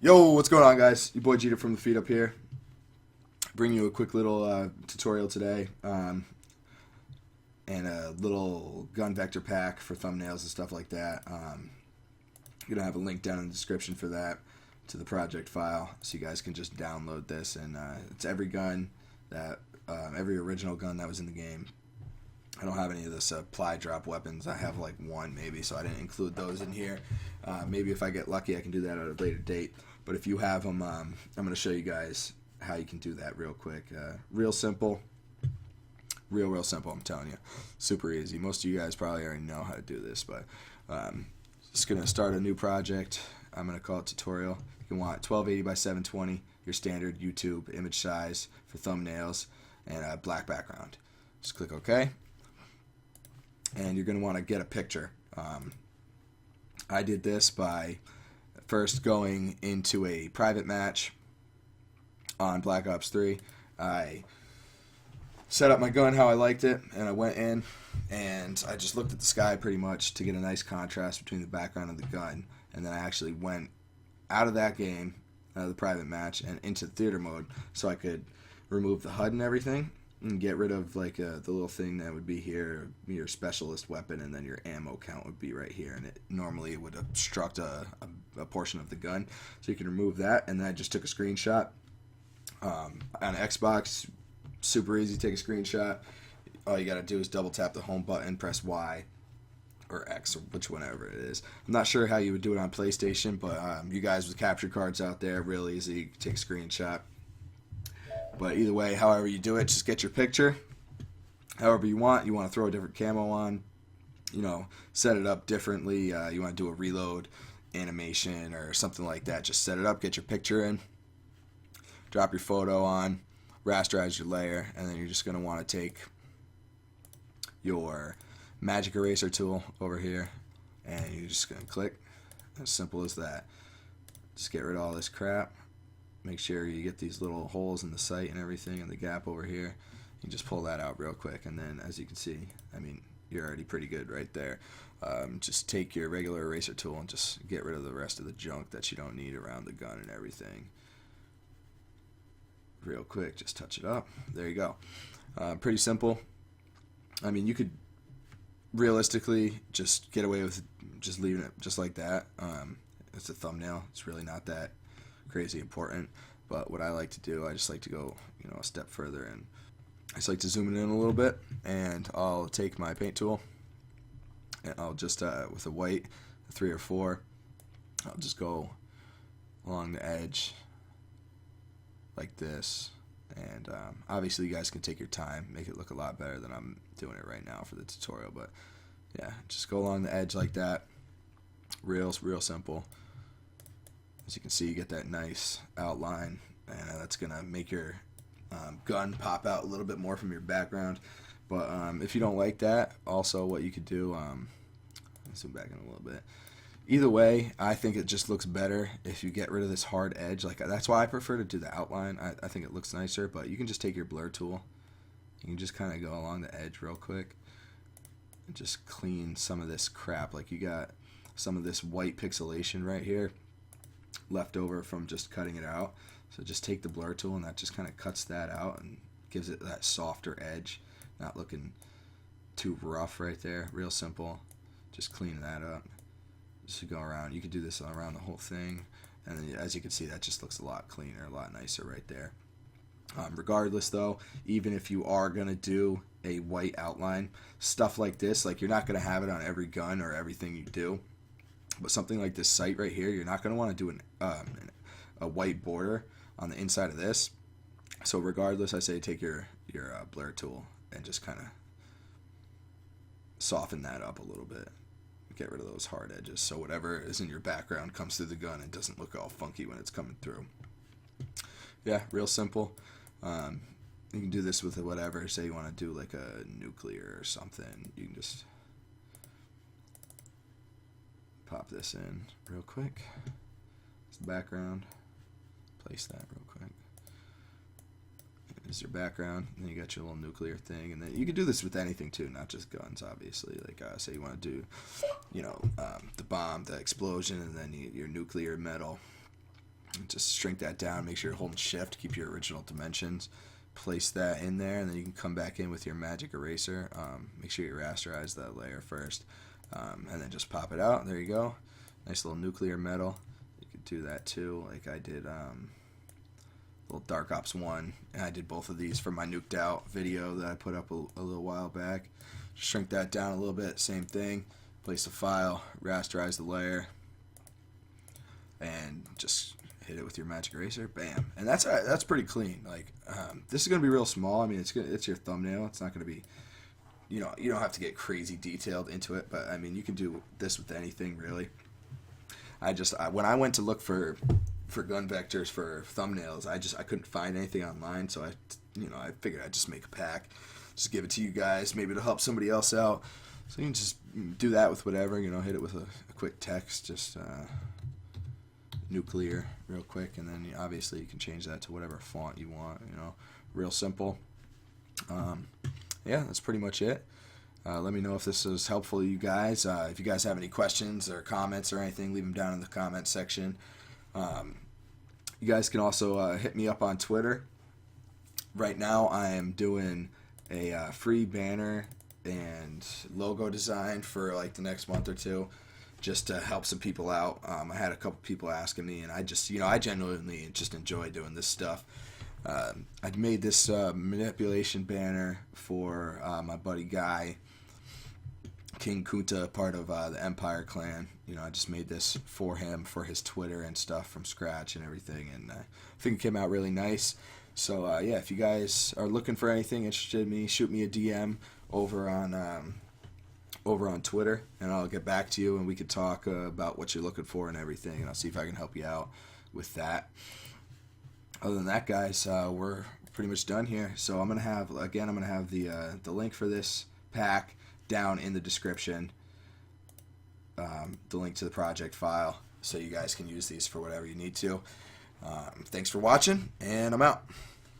Yo, what's going on, guys? Your boy Jeter from the Feed Up here. Bring you a quick little tutorial today, and a little gun vector pack for thumbnails and stuff like that. You're gonna have a link down in the description for that to the project file, so you guys can just download this. And it's every gun that, every original gun that was in the game. I don't have any of the supply drop weapons. I have like one maybe, so I didn't include those in here. Maybe if I get lucky, I can do that at a later date. But if you have them, I'm going to show you guys how you can do that real quick. Real simple. Real simple, I'm telling you. Super easy. Most of you guys probably already know how to do this, but just going to start a new project. I'm going to call it tutorial. You can want 1280 by 720, your standard YouTube image size for thumbnails, and a black background. Just click OK. And you're going to want to get a picture. I did this by first going into a private match on Black Ops 3. I set up my gun how I liked it, and I went in and I just looked at the sky pretty much to get a nice contrast between the background and the gun. And then I actually went out of that game, out of the private match, and into theater mode so I could remove the HUD and everything and get rid of like the little thing that would be here, your specialist weapon, and then your ammo count would be right here, and it normally would obstruct a portion of the gun, so you can remove that. And then I just took a screenshot. On Xbox, super easy to take a screenshot. All you gotta do is double tap the home button, press Y or X, or which whenever it is. I'm not sure how you would do it on PlayStation, but you guys with capture cards out there, real easy, you can take a screenshot. But either way, however you do it, just get your picture. However you want to throw a different camo on, set it up differently. You want to do a reload animation or something like that. Just set it up, get your picture in, drop your photo on, rasterize your layer, and then you're just going to want to take your magic eraser tool over here, and you're just going to click. As simple as that. Just get rid of all this crap. Make sure you get these little holes in the sight and everything, and the gap over here. You just pull that out real quick, and then as you can see, I mean, you're already pretty good right there. Just take your regular eraser tool and just get rid of the rest of the junk that you don't need around the gun and everything. Real quick, just touch it up. There you go. Pretty simple. I mean, you could realistically just get away with just leaving it just like that. It's a thumbnail. It's really not that crazy important, but what I like to do, I just like to go a step further, and I just like to zoom it in a little bit, and I'll take my paint tool and I'll just with a white 3 or 4, I'll just go along the edge like this. And obviously you guys can take your time, make it look a lot better than I'm doing it right now for the tutorial, but yeah, just go along the edge like that. Real simple. As you can see, you get that nice outline, and that's going to make your gun pop out a little bit more from your background. But if you don't like that, also what you could do, let's zoom back in a little bit. Either way, I think it just looks better if you get rid of this hard edge. Like, that's why I prefer to do the outline. I think it looks nicer, but you can just take your blur tool. You can just kind of go along the edge real quick and just clean some of this crap. Like, you got some of this white pixelation right here left over from just cutting it out. So just take the blur tool, and that just kind of cuts that out and gives it that softer edge, not looking too rough right there. Real simple. Just clean that up. Just go around. You could do this around the whole thing, and then, as you can see, that just looks a lot cleaner, a lot nicer right there. Regardless though, even if you are going to do a white outline, stuff like this, like, you're not going to have it on every gun or everything you do. But something like this sight right here, you're not going to want to do a white border on the inside of this. So regardless, I say take your blur tool and just kind of soften that up a little bit. Get rid of those hard edges, so whatever is in your background comes through the gun and doesn't look all funky when it's coming through. Yeah, real simple. You can do this with whatever. Say you want to do like a nuclear or something. You can just pop this in real quick. It's the background. Place that real quick. Is your background, and then you got your little nuclear thing, and then you can do this with anything too, not just guns, obviously. Like, say you want to do, the bomb, the explosion, and then your nuclear metal. Just shrink that down. Make sure you're holding shift. Keep your original dimensions. Place that in there, and then you can come back in with your magic eraser. Make sure you rasterize that layer first, and then just pop it out. There you go. Nice little nuclear metal. You could do that too, like I did little Dark Ops 1, and I did both of these for my nuked out video that I put up a little while back. Shrink that down a little bit, same thing. Place a file, rasterize the layer, and just hit it with your magic eraser, bam, and that's pretty clean. Like this is gonna be real small. I mean, it's your thumbnail. It's not gonna be, you don't have to get crazy detailed into it, but I mean, you can do this with anything really. When I went to look for gun vectors for thumbnails, I couldn't find anything online, so I figured I'd just make a pack, just give it to you guys. Maybe it'll help somebody else out. So you can just do that with whatever, hit it with a quick text, just nuclear real quick, and then obviously you can change that to whatever font you want, real simple. Yeah, that's pretty much it. Let me know if this was helpful to you guys. If you guys have any questions or comments or anything, leave them down in the comment section. You guys can also hit me up on Twitter. Right now I am doing a free banner and logo design for like the next month or two, just to help some people out. I had a couple people asking me, and I just, I genuinely just enjoy doing this stuff. I made this manipulation banner for my buddy Guy, King Kunta, part of the Empire clan. I just made this for him, for his Twitter and stuff from scratch and everything, and I think it came out really nice. So yeah, if you guys are looking for anything, interested in me, shoot me a DM over on Twitter, and I'll get back to you, and we could talk about what you're looking for and everything, and I'll see if I can help you out with that. Other than that, guys, we're pretty much done here. So I'm gonna have the link for this pack down in the description, the link to the project file, so you guys can use these for whatever you need to. Thanks for watching, and I'm out.